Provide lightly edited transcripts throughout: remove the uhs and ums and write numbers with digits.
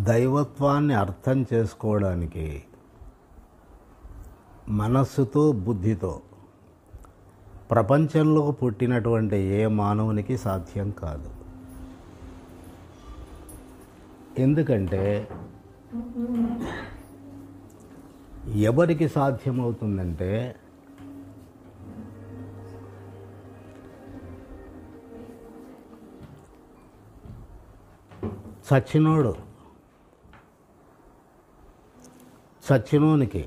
దైవత్వాన్ని అర్థం చేసుకోవడానికి మనస్సుతో బుద్ధితో ప్రపంచంలో పుట్టినటువంటి ఏ మానవునికి సాధ్యం కాదు. ఎందుకంటే ఎవరికి సాధ్యమవుతుందంటే చచ్చినోనికి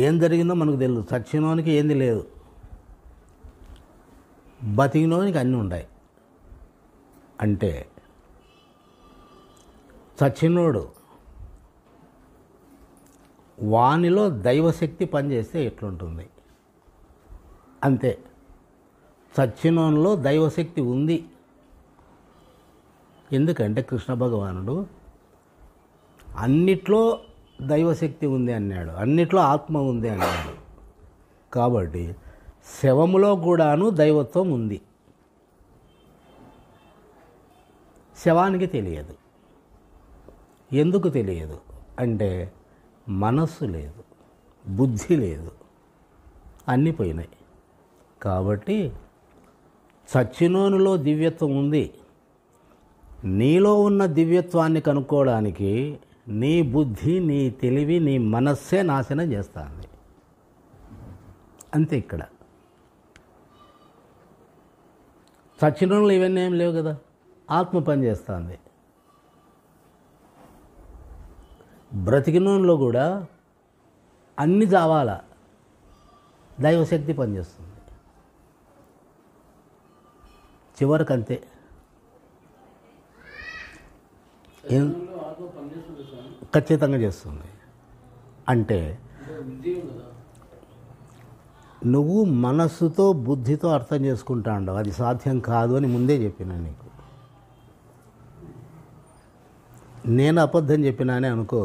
ఏం జరిగిందో మనకు తెలియదు. చచ్చినోనికి ఏంది లేదు, బతికినోనికి అన్నీ ఉన్నాయి. అంటే చచ్చినోడు వానిలో దైవశక్తి పనిచేస్తే ఎట్లుంటుంది అంతే. చచ్చినోనిలో దైవశక్తి ఉంది. ఎందుకంటే కృష్ణ భగవానుడు అన్నిట్లో దైవశక్తి ఉంది అన్నాడు, అన్నిట్లో ఆత్మ ఉంది అన్నాడు. కాబట్టి శవములో కూడాను దైవత్వం ఉంది. శవానికి తెలియదు. ఎందుకు తెలియదు అంటే మనస్సు లేదు, బుద్ధి లేదు, అన్నీ పోయినాయి. కాబట్టి చచ్చినోనిలో దివ్యత్వం ఉంది. నీలో ఉన్న దివ్యత్వాన్ని కనుక్కోవడానికి నీ బుద్ధి, నీ తెలివి, నీ మనస్సే నాశనం చేస్తుంది. అంతే. ఇక్కడ చచ్చినోళ్ళు ఇవన్నీ ఏం లేవు కదా, ఆత్మ పని చేస్తుంది. బ్రతికినోళ్ళలో కూడా అన్ని చావాలా, దైవశక్తి పనిచేస్తుంది. చివరికి అంతే. ఖచ్చితంగా చేస్తుంది. అంటే నువ్వు మనస్సుతో బుద్ధితో అర్థం చేసుకుంటా ఉండవు, అది సాధ్యం కాదు అని ముందే చెప్పినా నీకు. నేను అబద్ధం చెప్పినానే అనుకో.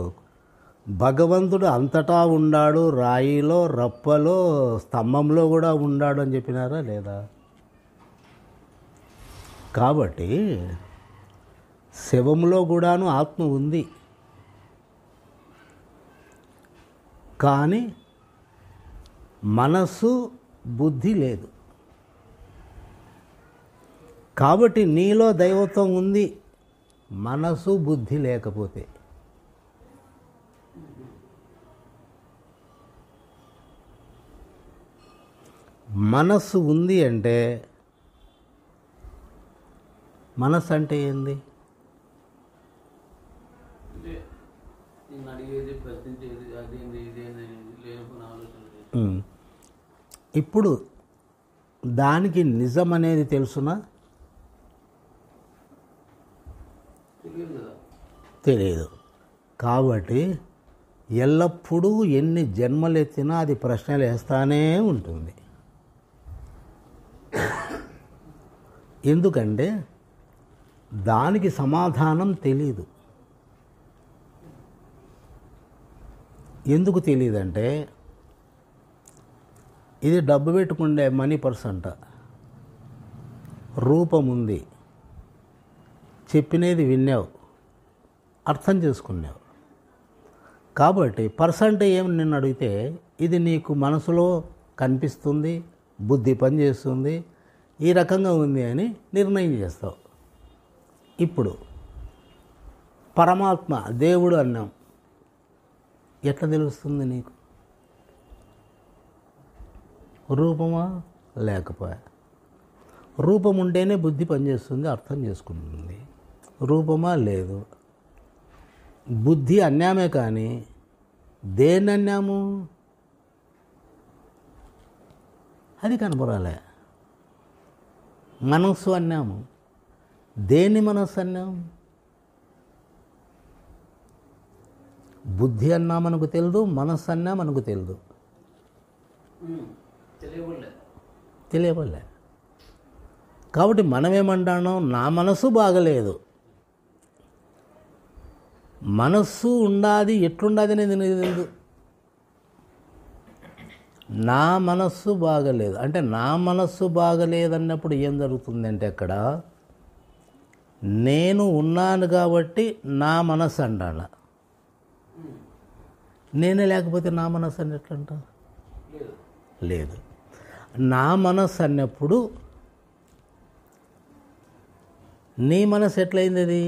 భగవంతుడు అంతటా ఉన్నాడు, రాయిలో, రప్పలో, స్తంభంలో కూడా ఉన్నాడు అని చెప్పినారా లేదా? కాబట్టి శవంలో కూడాను ఆత్మ ఉంది, కానీ మనస్సు బుద్ధి లేదు. కాబట్టి నీలో దైవత్వం ఉంది, మనసు బుద్ధి లేకపోతే. మనస్సు ఉంది అంటే మనస్సు అంటే ఏంది? ఇప్పుడు దానికి నిజం అనేది తెలుసునా? తెలియదు. కాబట్టి ఎల్లప్పుడూ ఎన్ని జన్మలు ఎత్తినా అది ప్రశ్నలు వేస్తానే ఉంటుంది. ఎందుకంటే దానికి సమాధానం తెలీదు. ఎందుకు తెలియదంటే ఇది డబ్బు పెట్టుకుండే మనీ పర్సంట, రూపం ఉంది, చెప్పినది విన్నావు, అర్థం చేసుకున్నావు. కాబట్టి పర్సంట్ ఏమి నిన్ను అడిగితే ఇది నీకు మనసులో కనిపిస్తుంది, బుద్ధి పనిచేస్తుంది, ఈ రకంగా ఉంది అని నిర్ణయం చేస్తావు. ఇప్పుడు పరమాత్మ దేవుడు అన్నాం, ఎట్లా తెలుస్తుంది నీకు? రూపమా లేకపోయా? రూపం ఉంటేనే బుద్ధి పనిచేస్తుంది, అర్థం చేసుకుంటుంది. రూపమా లేదు. బుద్ధి అన్యామే, కానీ దేన్ని అన్నాము అది కనపరాలే. మనస్సు అన్నాము, దేన్ని మనస్సు అన్నాము? బుద్ధి అన్నా మనకు తెలియదు, మనస్సు అన్నా మనకు తెలియదు. తెలియబడలే. కాబట్టి మనమేమంటాం, నా మనసు బాగలేదు, మనస్సు ఉండాది, ఎట్లుండాది అనేది తెలియదు. నా మనస్సు బాగలేదు అంటే నా మనస్సు బాగలేదన్నప్పుడు ఏం జరుగుతుందంటే అక్కడ నేను ఉన్నాను కాబట్టి నా మనస్సు అంటాను. నేనే లేకపోతే నా మనస్సు అని ఎట్లంట? లేదు. నా మనస్సు అన్నప్పుడు నీ మనస్సు ఎట్లయింది? అది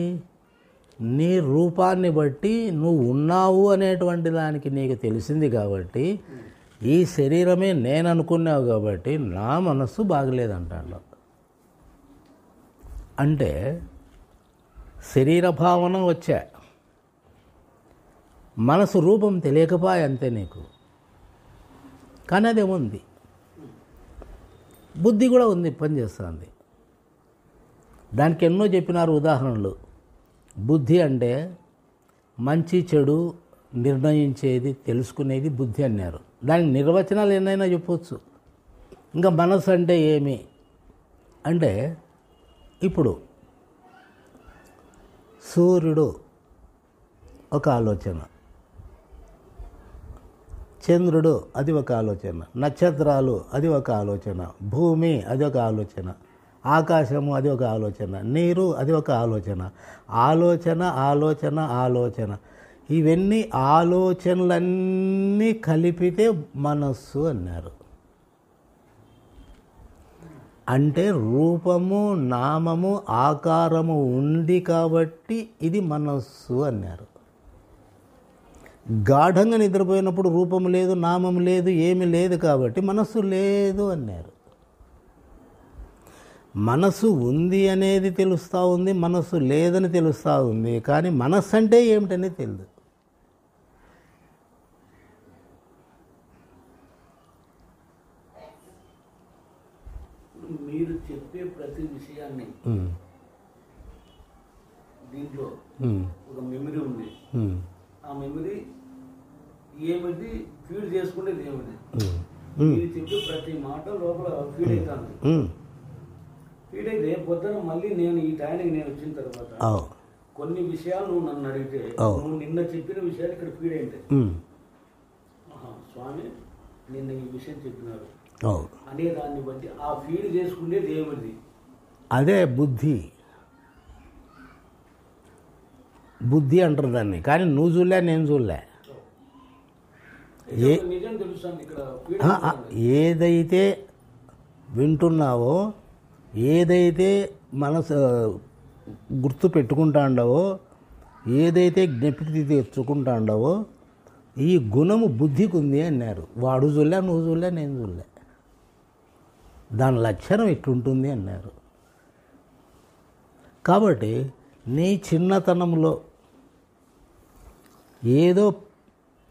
నీ రూపాన్ని బట్టి నువ్వు ఉన్నావు అనేటువంటి దానికి నీకు తెలిసింది కాబట్టి ఈ శరీరమే నేను అనుకున్నావు కాబట్టి నా మనస్సు బాగలేదంటాడు. అంటే శరీర భావన వచ్చా, మనసు రూపం తెలియకపోయా అంతే నీకు. కానీ అదేముంది, బుద్ధి కూడా ఉంది, పనిచేస్తుంది. దానికి ఎన్నో చెప్పినారు ఉదాహరణలు. బుద్ధి అంటే మంచి చెడు నిర్ణయించేది, తెలుసుకునేది బుద్ధి అన్నారు. దానికి నిర్వచనాలు ఎన్నైనా చెప్పవచ్చు. ఇంకా మనసు అంటే ఏమి అంటే, ఇప్పుడు సూర్యుడు ఒక ఆలోచన, చంద్రుడు అది ఒక ఆలోచన, నక్షత్రాలు అది ఒక ఆలోచన, భూమి అది ఒక ఆలోచన, ఆకాశము అది ఒక ఆలోచన, నీరు అది ఒక ఆలోచన. ఆలోచన ఆలోచన ఆలోచన, ఇవన్నీ ఆలోచనలన్నీ కలిపితే మనస్సు అన్నారు. అంటే రూపము నామము ఆకారము ఉంది కాబట్టి ఇది మనస్సు అన్నారు. గాఢంగా నిద్రపోయినప్పుడు రూపం లేదు, నామం లేదు, ఏమి లేదు కాబట్టి మనస్సు లేదు అన్నారు. మనస్సు ఉంది అనేది తెలుస్తూ ఉంది, మనస్సు లేదని తెలుస్తూ ఉంది, కానీ మనస్సు అంటే ఏమిటనే తెలియదు. మీరు చెప్పే ప్రతి విషయాన్ని దీంట్లో ఒక మెమరీ ఉంది. ఆ మెమరీ ఏమిటి ఫీడ్ చేసుకునేది ఏమిటి? మీరు చెప్పే ప్రతి మాట లోపల ఫీడ్ అవుతుంది. ఫీడ్ అయితే పొద్దున మళ్ళీ నేను ఈ టైంకి నేను వచ్చిన తర్వాత కొన్ని విషయాలు నువ్వు నన్ను అడిగితే నువ్వు నిన్న చెప్పిన విషయాలు ఇక్కడ ఫీడ్ అయింటాయి. స్వామి నిన్న ఈ విషయం చెప్పినారు అనే దాన్ని బట్టి ఆ ఫీడ్ చేసుకునేది ఏమిటి? అదే బుద్ధి. బుద్ధి అంటారు దాన్ని. కానీ నువ్వు చూడలే, నేను చూడలే. నిజం తెలుస్తుంది ఇక్కడ. ఏదైతే వింటున్నావో, ఏదైతే మనసు గుర్తు పెట్టుకుంటాండవో, ఏదైతే జ్ఞప్తికి తెచ్చుకుంటాండవో ఈ గుణము బుద్ధికి ఉంది అన్నారు. వాడు చూడలే, నువ్వు చూడలే, నేను చూడలే. దాని లక్షణం ఇట్లుంటుంది అన్నారు. కాబట్టి నీ చిన్నతనంలో ఏదో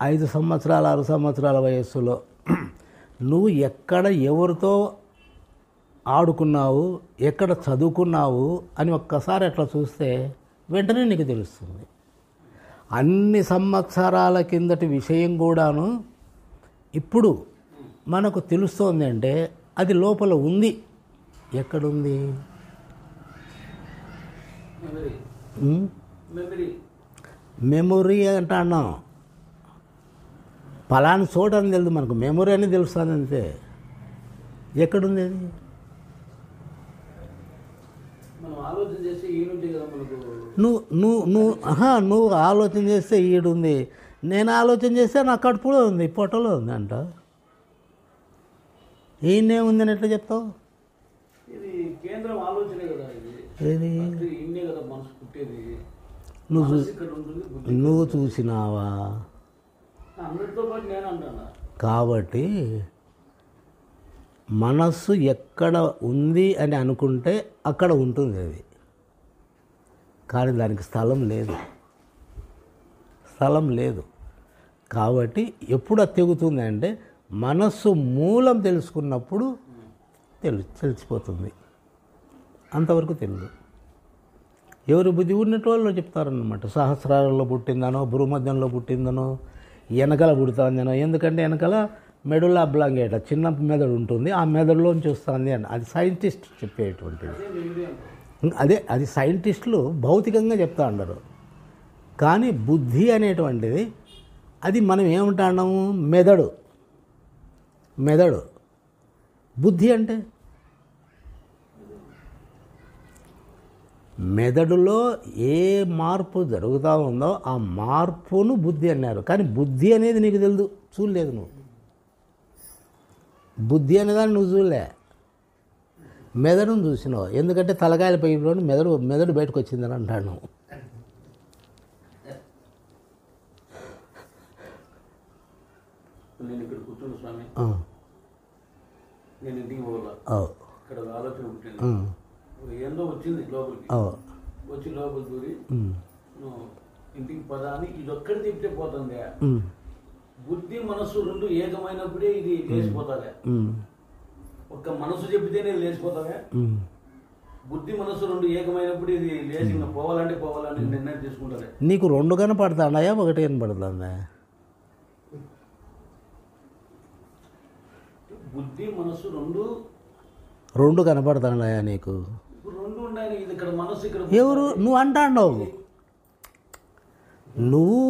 5 సంవత్సరాల 6 సంవత్సరాల వయస్సులో నువ్వు ఎక్కడ ఎవరితో ఆడుకున్నావు, ఎక్కడ చదువుకున్నావు అని ఒక్కసారి అట్లా చూస్తే వెంటనే నీకు తెలుస్తుంది. అన్ని సంవత్సరాల కిందటి విషయం కూడాను ఇప్పుడు మనకు తెలుస్తోంది అంటే అది లోపల ఉంది. ఎక్కడుంది? మెమొరీ అంటున్నాం. పలానా చోట అని తెలుసు మనకు, మెమొరీ అని తెలుస్తుంది అంతే. ఎక్కడుంది అది? నువ్వు ఆలోచన చేస్తే ఈడుంది, నేను ఆలోచన చేస్తే నా కడుపులో ఉంది, పొట్టలో ఉంది అంట. ఈయనేముందని ఎట్లా చెప్తావు? ఏది నువ్వు చూసినావా? కాబట్టి మనస్సు ఎక్కడ ఉంది అని అనుకుంటే అక్కడ ఉంటుంది అది. కానీ దానికి స్థలం లేదు. కాబట్టి ఎప్పుడు అది తెగుతుంది అంటే మనస్సు మూలం తెలుసుకున్నప్పుడు తెలిసిపోతుంది. అంతవరకు తెలియదు. ఎవరి బుద్ధి ఉన్నట్టు వాళ్ళు చెప్తారనమాట. సహస్రాలలో పుట్టిందనో, భూమధ్యంలో పుట్టిందనో, వెనకల పుడుతుందనో. ఎందుకంటే వెనకల మెడులా అబ్లాంగేట చిన్న మెదడు ఉంటుంది, ఆ మెదడులోంచి వస్తుంది అని అది సైంటిస్ట్ చెప్పేటువంటిది. అది సైంటిస్టులు భౌతికంగా చెప్తా ఉండరు. కానీ బుద్ధి అనేటువంటిది అది మనం ఏమంటున్నాము? మెదడు. మెదడు. బుద్ధి అంటే మెదడులో ఏ మార్పు జరుగుతూ ఉందో ఆ మార్పును బుద్ధి అన్నారు. కానీ బుద్ధి అనేది నీకు తెలియదు, చూడలేదు నువ్వు. బుద్ధి అనేదాన్ని నువ్వు చూడలే, మెదడును చూసినావు. ఎందుకంటే తలకాయల పైపులో మెదడు బయటకు వచ్చిందని అంటాను. నేను ఇక్కడ కూర్చున్న స్వామి, నేను ఇంటికి పోవాలా, ఇక్కడ ఒక ఆలోచన పుట్టింది, ఏందో వచ్చింది లోపలికి, వచ్చి లోపలి దూరి నువ్వు ఇంటికి పదా అని ఇదొక్కడి తిప్పితే పోతుంది. బుద్ధి మనస్సు రెండు ఏకమైనప్పుడే ఇది లేచిపోతావే. ఒక్క మనసు చెప్తే నేను లేచిపోతావే. బుద్ధి మనస్సు రెండు ఏకమైనప్పుడు ఇది లేచి పోవాలని నిర్ణయం తీసుకుంటారే. నీకు రెండు కనపడతాయా, ఒకటి కనపడుతుందా? బుద్ధి మనస్సు రెండు కనపడతాయా నీకు? రెండు ఉన్నాయి. ఇది ఇక్కడ మనస్సు, ఇక్కడ ఎవరు నువ్వు అంటాండవు, నువ్వు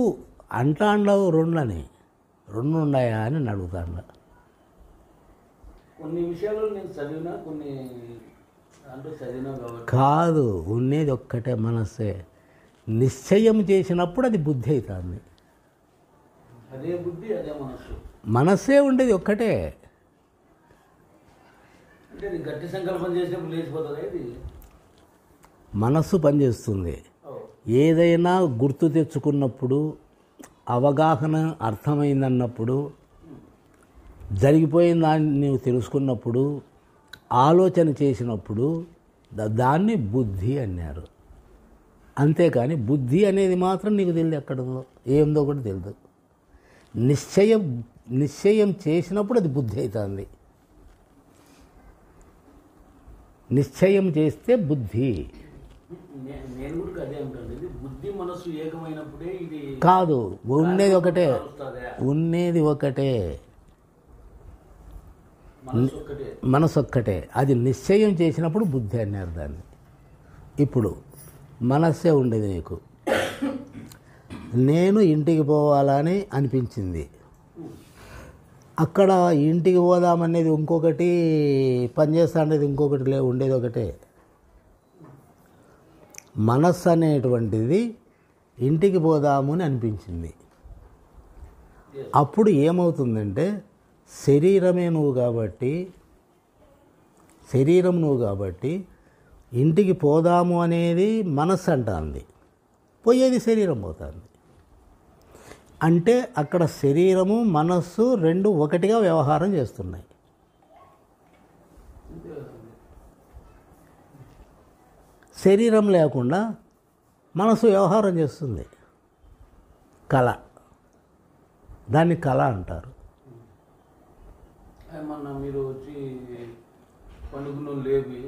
అంటాండవు రెండు ఉన్నాయా అని అడుగుతాండ. కొన్ని విషయాలు నేను చదివినా, కొన్ని అంటే చదివినా కాబట్టి కాదు, ఉండేది ఒక్కటే మనస్సే. నిశ్చయం చేసినప్పుడు అది బుద్ధి అవుతుంది. అదే బుద్ధి, అదే మనస్సు. మనస్సే ఉండేది ఒక్కటే. అంటే గట్టి సంకల్పం చేసినప్పుడు లేచిపోతుంది. ఇది మనస్సు పనిచేస్తుంది. ఏదైనా గుర్తు తెచ్చుకున్నప్పుడు, అవగాహన అర్థమైందన్నప్పుడు, జరిగిపోయిన దాన్ని నీవు తెలుసుకున్నప్పుడు, ఆలోచన చేసినప్పుడు దాన్ని బుద్ధి అన్నారు. అంతేకాని బుద్ధి అనేది మాత్రం నీకు తెలియదు, ఎక్కడుందో ఏందో కూడా తెలియదు. నిశ్చయం చేసినప్పుడు అది బుద్ధి అవుతుంది. నిశ్చయం చేస్తే బుద్ధి. నేను కూడా అదే అంటాను. ఇది బుద్ధి మనస్సు ఏకమైనప్పుడే ఇది కాదు, ఉండేది ఒకటే, మనసు ఒక్కటే. అది నిశ్చయం చేసినప్పుడు బుద్ధి అన్నారు దాన్ని. ఇప్పుడు మనస్సే ఉండేది నీకు. నేను ఇంటికి పోవాలని అనిపించింది, అక్కడ ఇంటికి పోదామనేది ఇంకొకటి, పనిచేస్తా అనేది ఇంకొకటి, ఉండేది ఒకటే. మనస్సు అనేటువంటిది ఇంటికి పోదాము అని అనిపించింది. అప్పుడు ఏమవుతుందంటే శరీరం నువ్వు కాబట్టి ఇంటికి పోదాము అనేది మనస్సు అంటుంది, పోయేది శరీరం పోతుంది. అంటే అక్కడ శరీరము మనస్సు రెండు ఒకటిగా వ్యవహారం చేస్తున్నాయి. శరీరం లేకుండా మనసు వ్యవహారం చేస్తుంది. కళ, దాన్ని కళ అంటారు. మొన్న మీరు వచ్చి పండుగను లేవి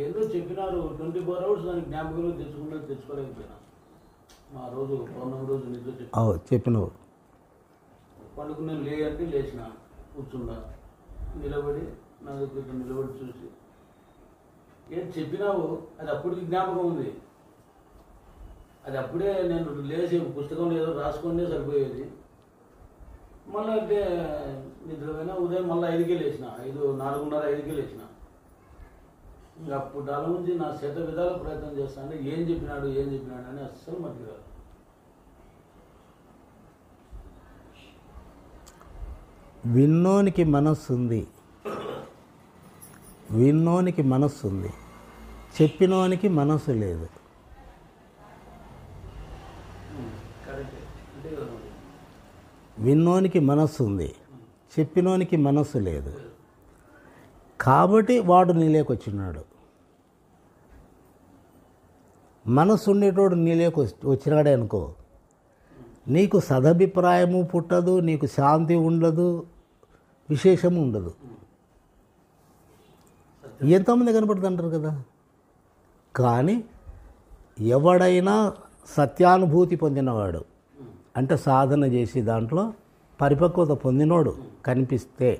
ఏదో చెప్పినారు, 24 hours దానికి జ్ఞాపకంలో తెచ్చుకోలేకపోయినా. మా రోజు పౌర్ణమి రోజు నిద్ర చెప్పినావు. పండుగను అంటే లేచిన, కూర్చున్నా, నిలబడి నా దగ్గర నిలబడి చూసి ఏం చెప్పినావు అది అప్పటికి జ్ఞాపకం ఉంది. అది అప్పుడే నేను లేచి పుస్తకంలో ఏదో రాసుకుంటే సరిపోయేది. మళ్ళీ అంటే నిద్రపోయినా ఉదయం మళ్ళీ 5కే లేచిన, 4:30-5కే లేచిన. ఇంకా అప్పుడు దాని నుంచి నా శత విధాల ప్రయత్నం చేస్తాను, ఏం చెప్పినాడు అని అస్సలు మధ్య కాదు. విన్నోనికి మనస్సు ఉంది, చెప్పినోనికి మనస్సు లేదు. విన్నోనికి మనస్సు ఉంది, చెప్పినోనికి మనస్సు లేదు. కాబట్టి వాడు నీలేకొచ్చినాడు. మనస్సు ఉండేటోడు నీలేకు వచ్చినాడే అనుకో, నీకు సదభిప్రాయము పుట్టదు, నీకు శాంతి ఉండదు, విశేషము ఉండదు. ఎంతోమంది కనపడుతుంటారు కదా. కానీ ఎవడైనా సత్యానుభూతి పొందినవాడు, అంటే సాధన చేసి దాంట్లో పరిపక్వత పొందినోడు కనిపిస్తే,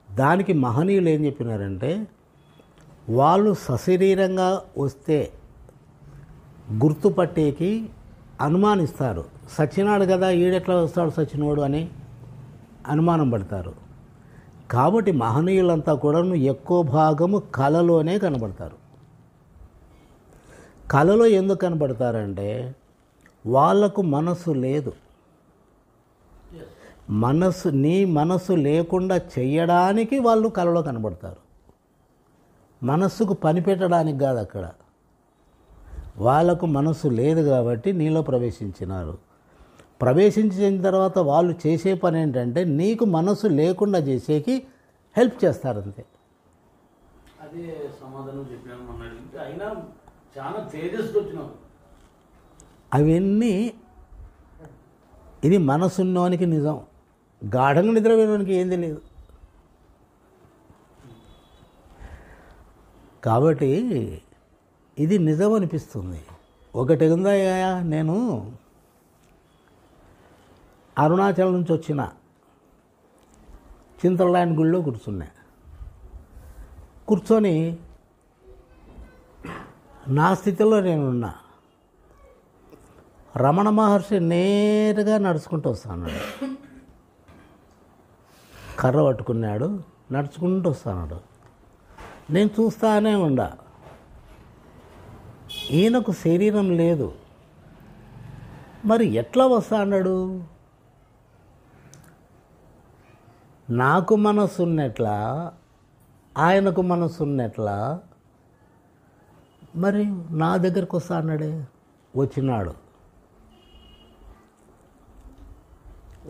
దానికి మహనీయులు ఏం చెప్పినారంటే, వాళ్ళు సశరీరంగా వస్తే గుర్తుపట్టేకి అనుమానిస్తారు. సచ్చినాడు కదా, ఈడెట్లా వస్తాడు సచ్చినోడు అని. అనుమానం పడతారు. కాబట్టి మహనీయులంతా కూడా ఎక్కువ భాగము కళలోనే కనబడతారు. కళలో ఎందుకు కనబడతారంటే వాళ్ళకు మనసు లేదు. నీ మనసు లేకుండా చెయ్యడానికి వాళ్ళు కళలో కనబడతారు. మనస్సుకు పని పెట్టడానికి కాదు. అక్కడ వాళ్ళకు మనసు లేదు కాబట్టి నీలో ప్రవేశించినారు. ప్రవేశించిన తర్వాత వాళ్ళు చేసే పని ఏంటంటే నీకు మనసు లేకుండా చేసేకి హెల్ప్ చేస్తారంతే. అదే సమాధానం చెప్పినాను మొన్న అడిగితే. అయినా చాలా తేజస్సు వచ్చినావు. అవన్నీ ఇది మనసున్నోనికి నిజం. గాఢంగా నిద్రపోయినోనికి ఏం తెలియదు. కాబట్టి ఇది నిజం అనిపిస్తుంది. ఒకటి ఉందయ్యా, నేను అరుణాచలం నుంచి వచ్చిన చింతలరాయన గుడిలో కూర్చొని నా స్థితిలో నేనున్నా. రమణ మహర్షి నేరుగా నడుచుకుంటూ వస్తున్నాడు. కర్ర పట్టుకున్నాడు, నడుచుకుంటూ వస్తున్నాడు. నేను చూస్తానే ఉండా. ఈయనకు శరీరం లేదు, మరి ఎట్లా వస్తా అన్నాడు? నాకు మనసు ఉన్నట్లా, ఆయనకు మనసు ఉన్నట్లా, మరి నా దగ్గరకు వస్తా అన్నాడే. వచ్చినాడు,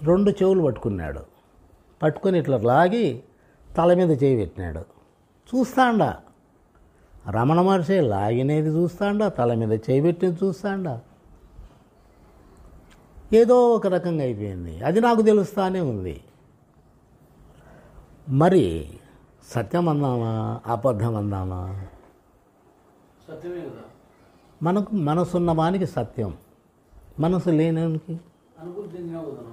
2 చెవులు పట్టుకున్నాడు. పట్టుకొని ఇట్లా లాగి తల మీద చేయి పెట్టినాడు. చూస్తాండా రమణ మహర్షి లాగినేది చూస్తాండా, తల మీద చేయి పెట్టినది చూస్తాండా. ఏదో ఒక రకంగా అయిపోయింది. అది నాకు తెలుస్తానే ఉంది. మరి సత్యం అందామా, అబద్ధం అందామా? సత్యమే కదా. మనకు మనసున్న వానికి సత్యం, మనసు లేనికి అనుభూతి చెందినావు కదా.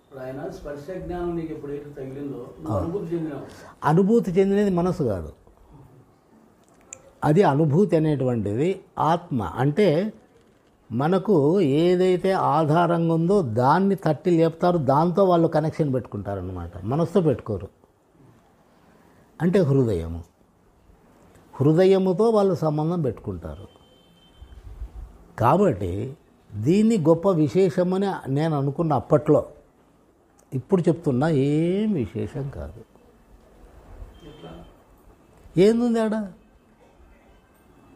ఇప్పుడు ఆయన స్పర్శ జ్ఞానం నీకు ఎప్పుడైతే తగిలిందో అనుభూతి చెందినావు. అనుభూతి చెందినది మనసు కాదు, అది అనుభూతి అనేటువంటిది ఆత్మ. అంటే మనకు ఏదైతే ఆధారంగా ఉందో దాన్ని తట్టి లేపుతారు, దాంతో వాళ్ళు కనెక్షన్ పెట్టుకుంటారనమాట. మనసుతో పెట్టుకోరు. అంటే హృదయముతో వాళ్ళు సంబంధం పెట్టుకుంటారు. కాబట్టి దీన్ని గొప్ప విశేషమని నేను అనుకున్న అప్పట్లో. ఇప్పుడు చెప్తున్నా ఏం విశేషం కాదు. ఏంది ఆడ,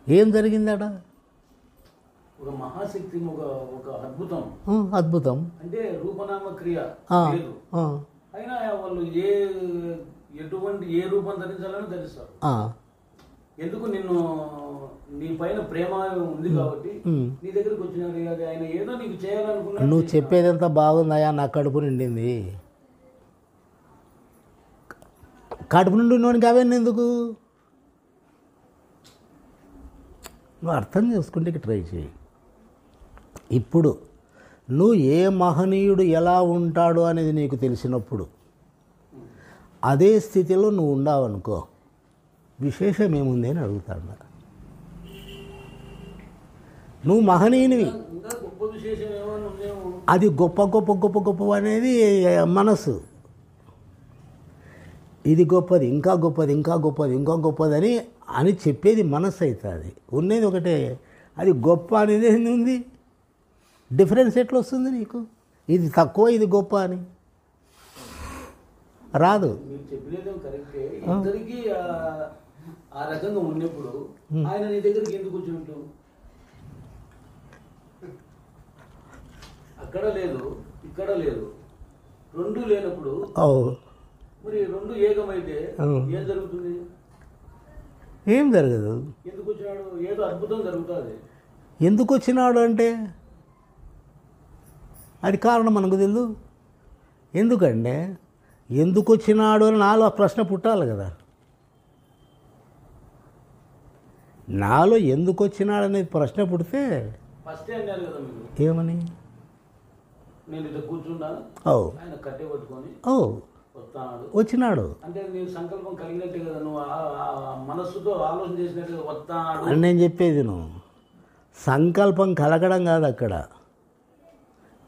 ఏం జరిగింది ఆడ? ఒక మహాశక్తి, ఒక అద్భుతం. అద్భుతం అంటే రూపనామ క్రియ లేదు. అయినా వాళ్ళు ఎటువంటి ఏ రూపం ధరించాలని ధరిస్తారు. ఎందుకు? నీ పైన ప్రేమ ఉంది కాబట్టి నీ దగ్గరికి వచ్చినారు. అది ఆయన ఏదో నీకు చేయాలనుకున్నా. నువ్వు చెప్పేదంతా బాగుందయా, నా కడుపు నిండింది. కడుపు నిండినోనికి అవన్నీ ఎందుకు? నువ్వు అర్థం చేసుకుంటే ట్రై చేయి. ఇప్పుడు నువ్వు ఏ మహనీయుడు ఎలా ఉంటాడు అనేది నీకు తెలిసినప్పుడు అదే స్థితిలో నువ్వు ఉండావనుకో, విశేషం ఏముంది అని అడుగుతాడు. నువ్వు మహనీయునివి, అది గొప్ప గొప్ప గొప్ప గొప్ప అనేది మనసు. ఇది గొప్పది, ఇంకా గొప్పది, ఇంకా గొప్పది, ఇంకా గొప్పదని అని చెప్పేది మనసు అవుతుంది. ఉన్నది ఒకటే. అది గొప్ప అనేది ఏంది ఉంది? డిఫరెన్స్ ఎట్లా వస్తుంది నీకు? ఇది తక్కువ, ఇది గొప్ప అని రాదు. మీరు చెప్పినది కరెక్టే. ఇద్దరికి ఆ రకంగా ఉన్నప్పుడు ఆయన నీ దగ్గరికి ఎందుకు వచ్చినట్టు? అక్కడ లేదు, ఇక్కడ లేదు, రెండు లేనప్పుడు మరి రెండు ఏకమైతే ఏం జరుగుతుంది? ఏం జరగదు. ఎందుకు వచ్చినాడు? ఏదో అద్భుతం జరుగుతుంది. ఎందుకు వచ్చినాడు అంటే అది కారణం మనకు తెలియదు. ఎందుకంటే ఎందుకు వచ్చినాడు అని నాలో ప్రశ్న పుట్టాలి కదా. నాలో ఎందుకు వచ్చినాడు అనేది ప్రశ్న పుడితే ఫస్టే అన్నారు కదా మీరు. ఏమని? నేను ఇట్లా కూర్చున్నా, ఆయన కట్టె పట్టుకొని వస్తాడు, వచ్చినాడు అంటే నీవు సంకల్పం కలిగినట్టే కదా. నువ్వు మనస్సుతో ఆలోచన చేసినట్టు వస్తాడు అని నేను చెప్పేది. నువ్వు సంకల్పం కలగడం కాదు, అక్కడ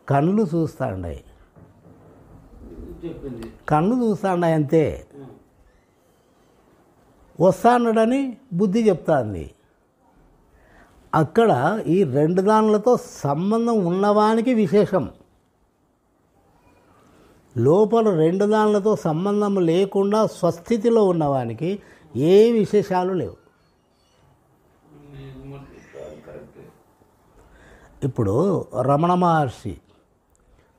కళ్ళు చూస్తాండాయి. చెప్పింది. కళ్ళు చూస్తాడు అంతే. వస్తాడని బుద్ధి చెప్తాంది. అక్కడ ఈ రెండు దానిలతో సంబంధం ఉన్నవానికి విశేషం, లోపల రెండు దానిలతో సంబంధం లేకుండా స్వస్థితిలో ఉన్నవానికి ఏ విశేషాలు లేవు. ఇప్పుడు రమణ మహర్షి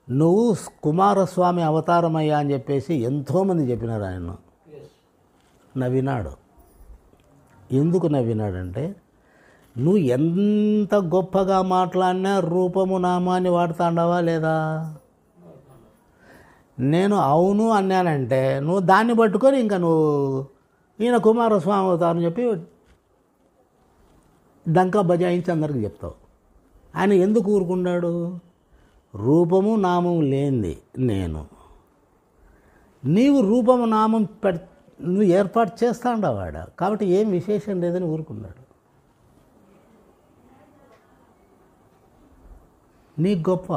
నువ్వు కుమారస్వామి అవతారమయ్యా అని చెప్పేసి ఎంతోమంది చెప్పినారు. ఆయన నవ్వినాడు. ఎందుకు నవ్వినాడంటే, నువ్వు ఎంత గొప్పగా మాట్లాడినా రూపము నామాన్ని వాడుతాండవా లేదా? నేను అవును అన్నానంటే నువ్వు దాన్ని పట్టుకొని ఇంకా నువ్వు ఈయన కుమారస్వామి అవతారం చెప్పి డంకా బజాయించి అందరికి చెప్తావు. ఆయన ఎందుకు ఊరుకున్నాడు? రూపము నామం లేనిది నేను, నీవు రూపము నామం నువ్వు ఏర్పాటు చేస్తాండవాడ, కాబట్టి ఏం విశేషం లేదని ఊరుకున్నాడు. నీకు గొప్ప,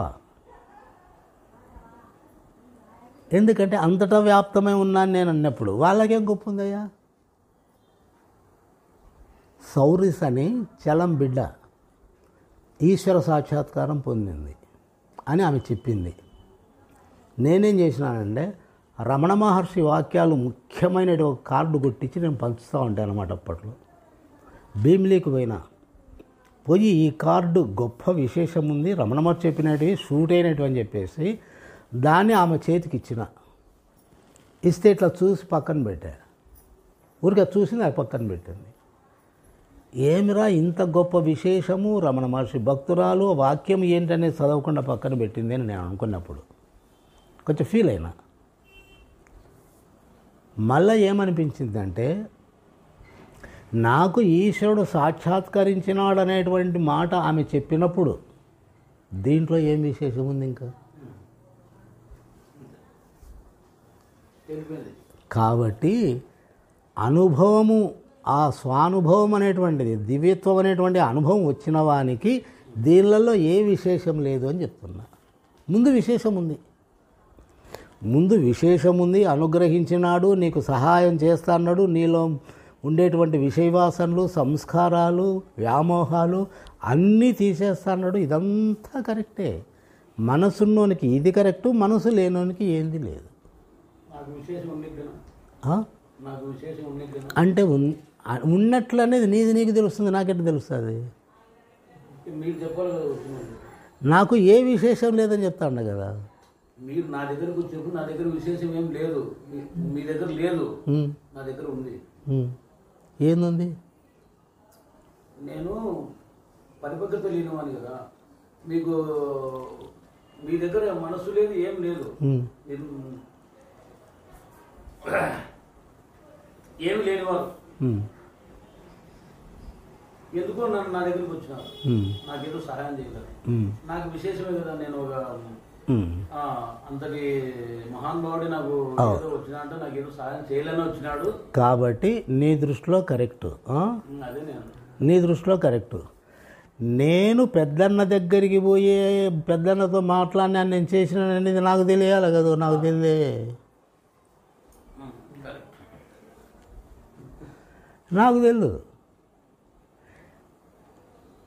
ఎందుకంటే అంతటా వ్యాప్తమై ఉన్నాను నేను అన్నప్పుడు వాళ్ళకేం గొప్ప ఉందయ్యా. సౌరిస్ అని చలం బిడ్డ ఈశ్వర సాక్షాత్కారం పొందింది అని ఆమె చెప్పింది. నేనేం చేసినానంటే రమణ మహర్షి వాక్యాలు ముఖ్యమైన ఒక కార్డు కొట్టించి నేను పంచుతూ ఉంటాను అన్నమాట. అప్పట్లో భీమిలీకి పోయి ఈ కార్డు గొప్ప విశేషం ఉంది, రమణ మహర్షి చెప్పినవి షూట్ అయినట్టు అని చెప్పేసి దాన్ని ఆమె చేతికి ఇస్తే ఇట్లా చూసి పక్కన పెట్టా. ఊరికే చూసింది అది పక్కన పెట్టింది. ఏమిరా ఇంత గొప్ప విశేషము, రమణ మహర్షి భక్తురాలు వాక్యం ఏంటనేది చదవకుండా పక్కన పెట్టింది అని నేను అనుకున్నప్పుడు కొంచెం ఫీల్ అయినా. మళ్ళీ ఏమనిపించిందంటే, నాకు ఈశ్వరుడు సాక్షాత్కరించినాడు అనేటువంటి మాట ఆమె చెప్పినప్పుడు దీంట్లో ఏం విశేషం ఉంది ఇంకా? కాబట్టి అనుభవము, ఆ స్వానుభవం అనేటువంటిది, దివ్యత్వం అనేటువంటి అనుభవం వచ్చిన వానికి దీనిలలో ఏ విశేషం లేదు అని చెప్తున్నా. ముందు విశేషం ఉంది, అనుగ్రహించినాడు, నీకు సహాయం చేస్తాడు, నీలో ఉండేటువంటి విషయవాసనలు, సంస్కారాలు, వ్యామోహాలు అన్నీ తీసేస్తాడు. ఇదంతా కరెక్టే. మనసున్నోనికి ఇది కరెక్టు, మనసు లేనోనికి ఏంది లేదు. అంటే ఉన్నట్లు అనేది నీకు తెలుస్తుంది, నాకెట్లా తెలుస్తుంది? నాకు ఏ విశేషం లేదని చెప్తాను కదా. మీరు నా దగ్గరకు వచ్చేప్పుడు నా దగ్గర విశేషం ఏం లేదు, మీ దగ్గర లేదు, నా దగ్గర ఉంది. ఏంది? నేను పరిపక్వత లేనివాని కదా. మీకు మీ దగ్గర మనసు లేదు, ఏం లేదు, ఏమి లేనివారు. ఎందుకో నన్ను నా దగ్గరికి వచ్చినారు, నాకేదో సహాయం చేయగలరు. నాకు విశేషమే కదా. నేను ఒక అంతటి మహానుభావుడి నాకు ఏదో వచ్చినా అంటే నాకు ఏదో సహాయం చేయాలని వచ్చినాడు. కాబట్టి నీ దృష్టిలో కరెక్ట్. అదే నీ దృష్టిలో కరెక్ట్. నేను పెద్దన్న దగ్గరికి పోయి పెద్దన్నతో మాట్లాడినా నేను చేసినాననేది నాకు తెలియాలి కదా. నాకు తెలియదే. నాకు తెలియదు.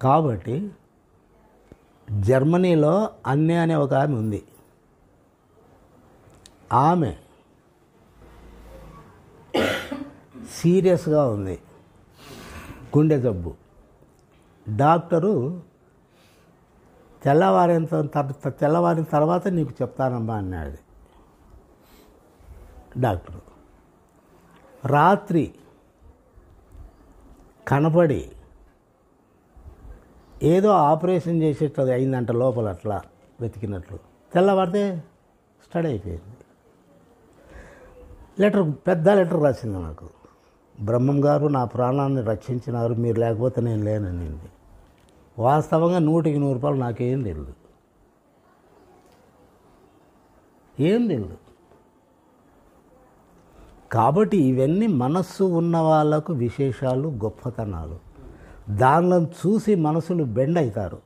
కాబట్టి జర్మనీలో అన్నే అనే ఒక ఆమె ఉంది. ఆమె సీరియస్గా ఉంది, గుండె జబ్బు. డాక్టరు తెల్లవారిన తర్వాత నీకు చెప్తానమ్మా అన్నాడు డాక్టరు. రాత్రి కనపడి ఏదో ఆపరేషన్ చేసేట్టు అయిందంట లోపల, అట్లా వెతికినట్లు. తెల్లవారితే స్టడీ అయిపోయింది. పెద్ద లెటర్ రాసింది నాకు. బ్రహ్మం గారు నా ప్రాణాన్ని రక్షించినారు, మీరు లేకపోతే నేను లేననింది. వాస్తవంగా 100కి 100 రూపాయలు నాకేం తెలియదు, ఏం తెలియదు. కాబట్టి ఇవన్నీ మనస్సు ఉన్న వాళ్ళకు విశేషాలు, గొప్పతనాలు. దానిలో చూసి మనసులు బెండ్ అవుతారు.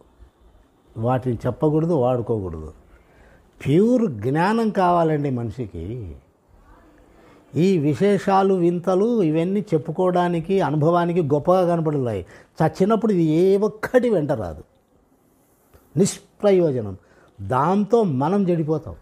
వాటిని చెప్పకూడదు, వాడుకోకూడదు. ప్యూర్ జ్ఞానం కావాలండి మనిషికి. ఈ విశేషాలు వింతలు ఇవన్నీ చెప్పుకోవడానికి అనుభవానికి గొప్పగా కనపడతాయి. చచ్చినప్పుడు ఇది ఏ ఒక్కటి వెంట రాదు, నిష్ప్రయోజనం. దాంతో మనం చెడిపోతాం.